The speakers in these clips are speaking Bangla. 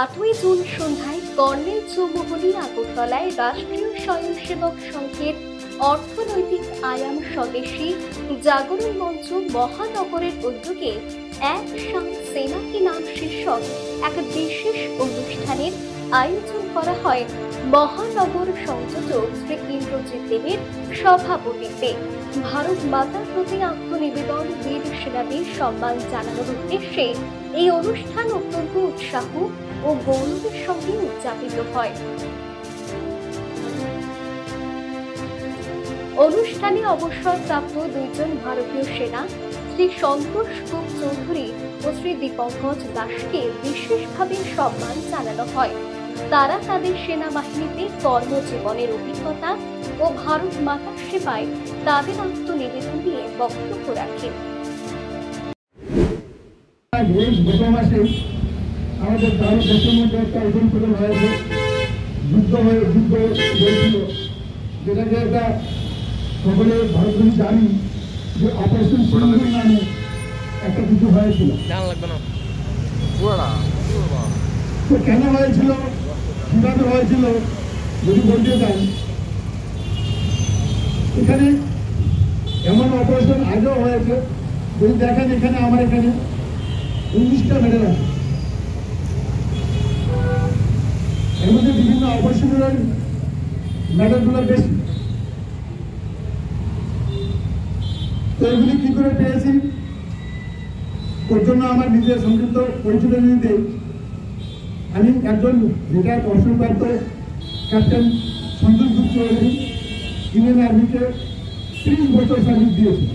8ই জুন সন্ধ্যায় কর্নেল চৌমুহনী আগরতলায় রাষ্ট্রীয় স্বয়ংসেবক সংঘের অর্থনৈতিক আয়াম স্বদেশী জাগরণ মঞ্চ মহানগরের উদ্যোগে এক সাথ সেনা কি নাম শীর্ষক এক বিশেষ অনুষ্ঠানের আয়োজন করা হয় মহানগর সংযোজক শ্রী ইন্দ্রজিৎ দেবের সভাপতিত্বে। ভারত মাতার প্রতি আত্মনিবেদন বীর সেনাদের সম্মান জানানোর উদ্দেশ্যে এই অনুষ্ঠান অত্যন্ত উৎসাহ ও গৌরবের সঙ্গে উদযাপিত হয়। অনুষ্ঠানে অবসরপ্রাপ্ত দুইজন ভারতীয় সেনা শ্রী সন্তোষ কুমার চৌধুরী ও শ্রী দীপঙ্কর দাসকে বিশেষভাবে সম্মান জানানো হয়। তারা তাদের সেনাবাহিনীতে কর্মজীবনের অভিজ্ঞতা ও ভারত মাতার সেবায় তাদের আত্মনিবেদন নিয়ে বক্তব্য রাখেন। আমাদের ভারতবর্ষের মধ্যে একটা উদ্যম হয়েছে, যুদ্ধ হয়েছিল, যেটাকে একটা সকলে ভারতবর্ষ জানি যে অপারেশন সিন্দুর নামে একটা কিছু হয়েছিল। তো কেন হয়েছিল, কিভাবে হয়েছিল যদি বলতে চান, এখানে এমন অপারেশন আগেও হয়েছে। যদি দেখেন এখানে আমার এখানে 19টা মেডেল আছে। এর মধ্যে বিভিন্ন অপারেশনের মেডেলগুলো বেশি। তো এগুলি কি করে পেয়েছি, ওর জন্য আমার নিজের সংক্ষিপ্ত পরিচয় নিতে আমি একজন রিটায়ার্ড অবসরপ্রাপ্ত ক্যাপ্টেন সন্তোষ কুমার চৌধুরী, ইন্ডিয়ান আর্মিতে 30 বছর সার্ভিস দিয়েছি।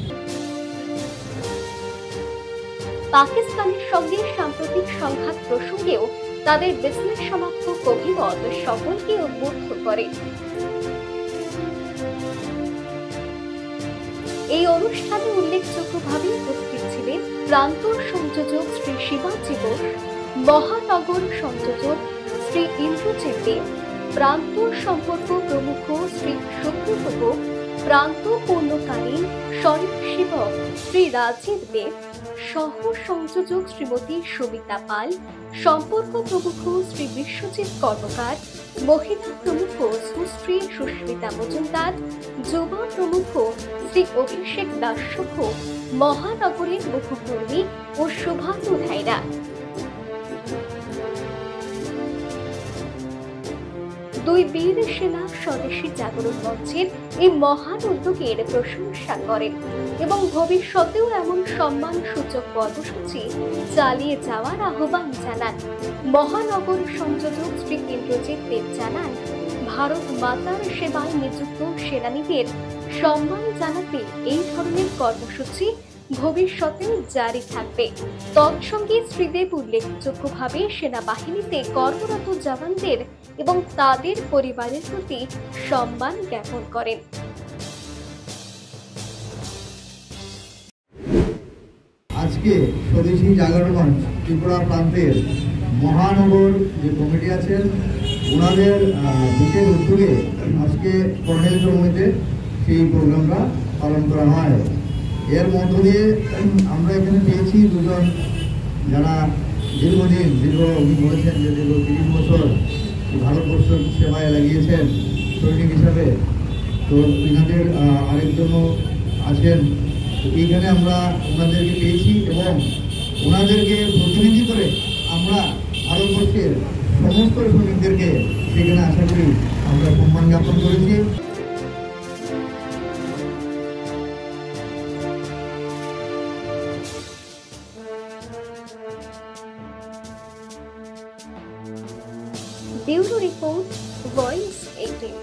পাকিস্তানের সঙ্গে সাম্প্রতিক সংঘাত প্রসঙ্গেও তাদের বিশ্লেষণাত্মক অভিমত সকলকে উদ্বুদ্ধ করে। এই অনুষ্ঠানে উল্লেখযোগ্যভাবে উপস্থিত ছিলেন প্রান্তর সংযোজক শ্রী শিবাজি বোস, মহানগর সংযোজক শ্রী ইন্দ্রজিৎ দেব, প্রান্তর সম্পর্ক প্রমুখ শ্রী সুব্রত গোপ, প্রান্ত পূর্ণকালীন স্বয়ংসেবক শ্রী রাজীব দেব, সহ সংযোজক শ্রীমতী সবিতা পাল, সম্পর্ক প্রমুখ শ্রী বিশ্বজিৎ কর্মকার, মহিলা প্রমুখ সুশ্রী সুস্মিতা মজুমদার, যুব প্রমুখ শ্রী অভিষেক দাস সহ মহানগরের মুখকর্মী ও শুভানুধ্যায়ীরা। দুই বীর সেনা স্বদেশী জাগরণ মঞ্চের এই মহান উদ্যোগের প্রশংসা করেন এবং ভবিষ্যতেও এমন সম্মান সূচক কর্মসূচি চালিয়ে যাওয়ার আহ্বান জানান। মহানগর সংযোজক শ্রী ইন্দ্রজিৎ দেব জানান, ভারত মাতার সেবায় নিযুক্ত সেনানীদের সম্মান জানাতে এই ধরনের কর্মসূচি ভবিষ্যতেও জারি থাকবে। তৎসঙ্গে শ্রীদেব উল্লেখযোগ্যভাবে সেনাবাহিনীতে কর্মরত জওয়ানদের এবং তাদের পরিবারের প্রতি সম্মান জ্ঞাপন করেন। আজকে স্বদেশী জাগরণ মঞ্চ ত্রিপুরা প্রান্তের মহানগর যে কমিটি আছেন, ওনাদের বিশেষ উদ্যোগে আজকে কর্নেল চৌমুহনীতে সেই প্রোগ্রামটা পালন করা হয়। এর মধ্য দিয়ে আমরা এখানে পেয়েছি দুজন যারা উনি বলেছেন যে দীর্ঘ 30 বছর ভারতবর্ষ সেবায় লাগিয়েছেন সৈনিক হিসাবে। তো এনাদের আরেকজনও আছেন। এইখানে আমরা ওনাদেরকে পেয়েছি এবং ওনাদেরকে প্রতিনিধি করে আমরা ভারতবর্ষের সমস্ত সৈনিকদেরকে সেখানে আশা করি আমরা সম্মান জ্ঞাপন করেছি। Bureau Report, Voice 18।